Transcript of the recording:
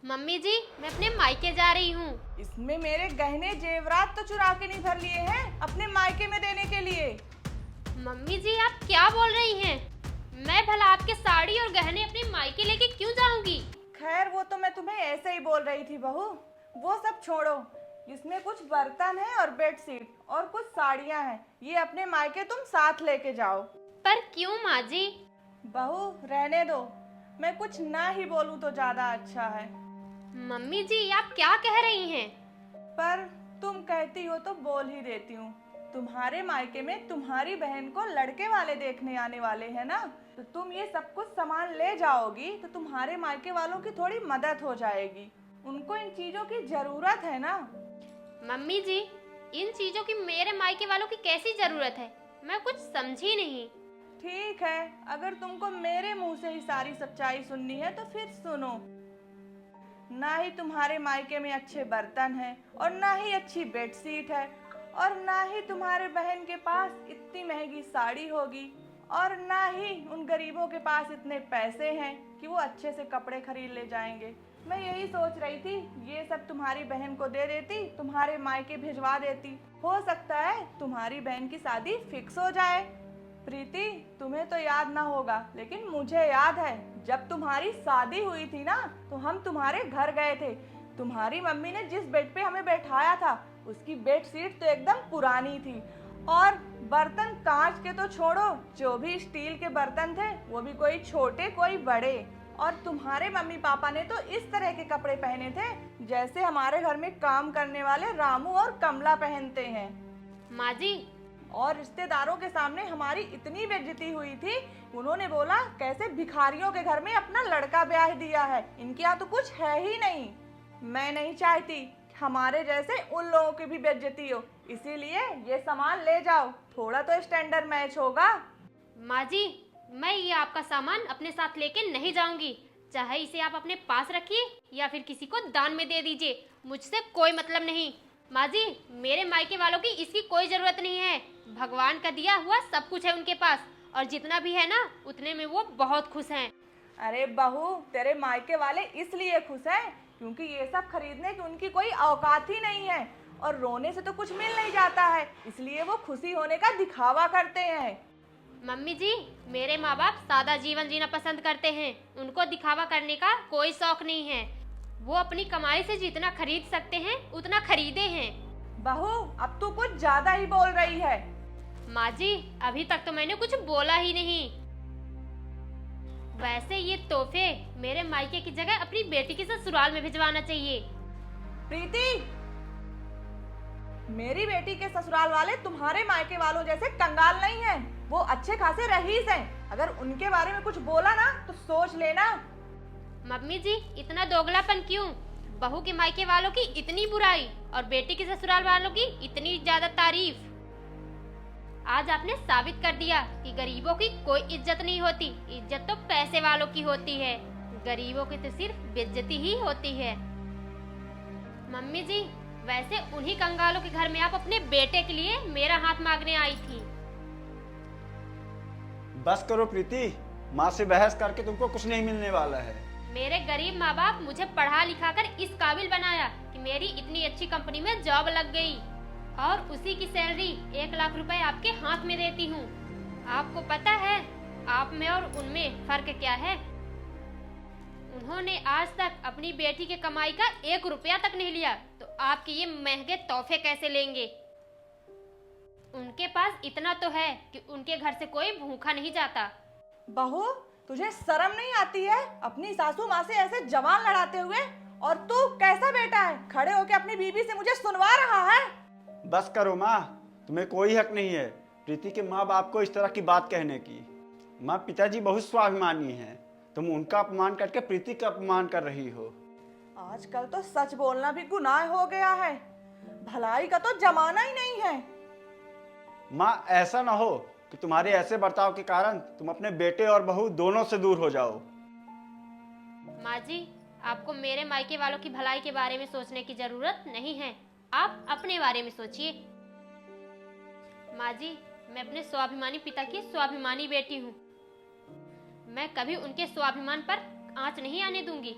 Mummy जी, मैं अपने मायके जा रही हूँ। इसमें मेरे गहने जेवरात तो चुरा के नहीं भर लिए हैं अपने मायके में देने के लिए। मम्मी जी, आप क्या बोल रही हैं? मैं भला आपके साड़ी और गहने अपने मायके लेके क्यों जाऊंगी? खैर वो तो मैं तुम्हें ऐसे ही बोल रही थी बहू। वो सब छोड़ो। इसमें कुछ बर्तन है और बेडशीट और कुछ साड़ियाँ हैं। ये अपने मायके तुम साथ लेके जाओ। पर क्यों माँ जी? बहू रहने दो। मैं कुछ ना ही बोलूँ तो ज्यादा अच्छा है। मम्मी जी, आप क्या कह रही हैं? पर तुम कहती हो तो बोल ही देती हूँ। तुम्हारे मायके में तुम्हारी बहन को लड़के वाले देखने आने वाले हैं ना, तो तुम ये सब कुछ सामान ले जाओगी तो तुम्हारे मायके वालों की थोड़ी मदद हो जाएगी। उनको इन चीजों की जरूरत है ना। मम्मी जी, इन चीजों की मेरे मायके वालों की कैसी जरूरत है? मैं कुछ समझी नहीं। ठीक है, अगर तुमको मेरे मुंह से ही सारी सच्चाई सुननी है तो फिर सुनो। ना ही तुम्हारे मायके में अच्छे बर्तन हैं और ना ही अच्छी बेडशीट है और ना ही तुम्हारे बहन के पास इतनी महंगी साड़ी होगी और ना ही उन गरीबों के पास इतने पैसे हैं कि वो अच्छे से कपड़े खरीद ले जाएंगे। मैं यही सोच रही थी ये सब तुम्हारी बहन को दे देती, तुम्हारे मायके भिजवा देती। हो सकता है तुम्हारी बहन की शादी फिक्स हो जाए। प्रीति, तुम्हें तो याद ना होगा लेकिन मुझे याद है, जब तुम्हारी शादी हुई थी ना तो हम तुम्हारे घर गए थे। तुम्हारी मम्मी ने जिस बेड पे हमें बैठाया था उसकी बेडशीट तो एकदम पुरानी थी और बर्तन कांच के तो छोड़ो, जो भी स्टील के बर्तन थे वो भी कोई छोटे कोई बड़े। और तुम्हारे मम्मी पापा ने तो इस तरह के कपड़े पहने थे जैसे हमारे घर में काम करने वाले रामू और कमला पहनते हैं। माँ जी, और रिश्तेदारों के सामने हमारी इतनी बेइज्जती हुई थी। उन्होंने बोला कैसे भिखारियों के घर में अपना लड़का ब्याह दिया है, इनके यहाँ तो कुछ है ही नहीं। मैं नहीं चाहती हमारे जैसे उन लोगों की भी बेइज्जती हो, इसीलिए ये सामान ले जाओ, थोड़ा तो स्टैंडर्ड मैच होगा। माँ जी, मैं ये आपका सामान अपने साथ लेके नहीं जाऊंगी। चाहे इसे आप अपने पास रखिए या फिर किसी को दान में दे दीजिए, मुझसे कोई मतलब नहीं। माँ जी, मेरे मायके वालों की इसकी कोई जरूरत नहीं है। भगवान का दिया हुआ सब कुछ है उनके पास, और जितना भी है ना उतने में वो बहुत खुश हैं। अरे बहू, तेरे मायके वाले इसलिए खुश हैं क्योंकि ये सब खरीदने की उनकी कोई औकात ही नहीं है और रोने से तो कुछ मिल नहीं जाता है, इसलिए वो खुशी होने का दिखावा करते हैं। मम्मी जी, मेरे माँ बाप सादा जीवन जीना पसंद करते हैं। उनको दिखावा करने का कोई शौक नहीं है। वो अपनी कमाई से जितना खरीद सकते हैं उतना खरीदे हैं। बहू, अब तू कुछ ज्यादा ही बोल रही है। माँ जी, अभी तक तो मैंने कुछ बोला ही नहीं। वैसे ये तोहफे मेरे मायके की जगह अपनी बेटी के ससुराल में भिजवाना चाहिए। प्रीति, मेरी बेटी के ससुराल वाले तुम्हारे मायके वालों जैसे कंगाल नहीं हैं, वो अच्छे खासे रईस हैं। अगर उनके बारे में कुछ बोला ना तो सोच लेना। मम्मी जी, इतना दोगलापन क्यों? बहू के मायके वालों की इतनी बुराई और बेटी के ससुराल वालों की इतनी ज्यादा तारीफ। आज आपने साबित कर दिया कि गरीबों की कोई इज्जत नहीं होती। इज्जत तो पैसे वालों की होती है, गरीबों की तो सिर्फ बेइज्जती ही होती है। मम्मी जी, वैसे उन्हीं कंगालों के घर में आप अपने बेटे के लिए मेरा हाथ मांगने आई थी। बस करो प्रीति, माँ से बहस करके तुमको कुछ नहीं मिलने वाला है। मेरे गरीब माँ बाप मुझे पढ़ा लिखा कर इस काबिल बनाया कि मेरी इतनी अच्छी कंपनी में जॉब लग गई और उसी की सैलरी 1 लाख रुपए आपके हाथ में देती हूँ। आपको पता है आप में और उनमें फर्क क्या है? उन्होंने आज तक अपनी बेटी के कमाई का 1 रुपया तक नहीं लिया, तो आपके ये महंगे तोहफे कैसे लेंगे? उनके पास इतना तो है कि उनके घर से कोई भूखा नहीं जाता। बहू, तुझे शर्म नहीं आती है अपनी सासू माँ से ऐसे जवान लड़ाते हुए? और तू कैसा बेटा है, खड़े होके अपनी बीवी से मुझे सुनवा रहा है? बस करो माँ, तुम्हें कोई हक नहीं है प्रीति के माँ बाप को इस तरह की बात कहने की। माँ, पिताजी बहुत स्वाभिमानी हैं, तुम उनका अपमान करके प्रीति का अपमान कर रही हो। आजकल तो सच बोलना भी गुनाह हो गया है, भलाई का तो जमाना ही नहीं है। माँ, ऐसा ना हो कि तुम्हारे ऐसे बर्ताव के कारण तुम अपने बेटे और बहू दोनों से दूर हो जाओ। माँ जी, आपको मेरे मायके वालों की भलाई के बारे में सोचने की जरूरत नहीं है, आप अपने बारे में सोचिए। माँ जी, मैं अपने स्वाभिमानी पिता की स्वाभिमानी बेटी हूँ। मैं कभी उनके स्वाभिमान पर आंच नहीं आने दूंगी।